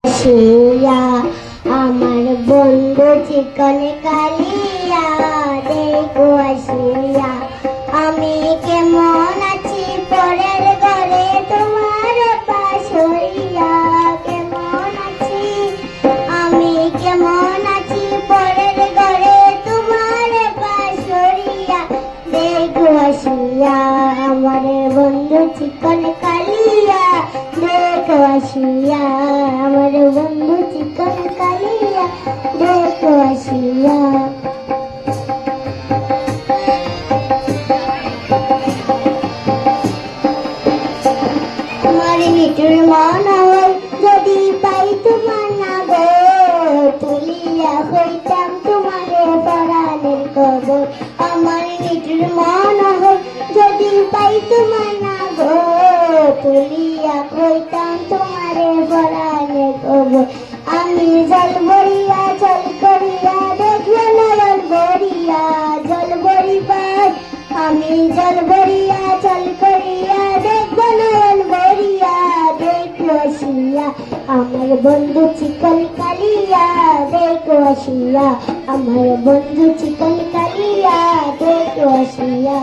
আসিয়া আমার বন্ধু চিকন কালিয়া দেখো আসিয়া আমি কেমন আছি পরের ঘরে তোমার পাশ হইয়া কেমন আছি আমি কেমন আছি পরের ঘরে তোমার পাশ হইয়া দেখো আসিয়া আমার বন্ধু চিকন কালিয়া দেখো আসিয়া আমার বন্ধু চিকন কালিয়া দেখো আসিয়া আমার নিটুর মন হয় যদি পাই তোমার না গো তুলিয়া হইতাম তোমারে পরাণের কবর আমার নিটুর মন হয় যদি পাই তোমার না গো তুলিয়া হইতাম তোমারে পরাণের কবর আমি জল ভরিয়া জল করিয়া দেখবো নয়ন ভরিয়া জল ভরিবার আমি জল ভরিয়া জল করিয়া দেখবো নয়ন ভরিয়া দেখো আসিয়া আমার বন্ধু চিকন কালিয়া দেখো আসিয়া আমার বন্ধু চিকন কালিয়া দেখো আসিয়া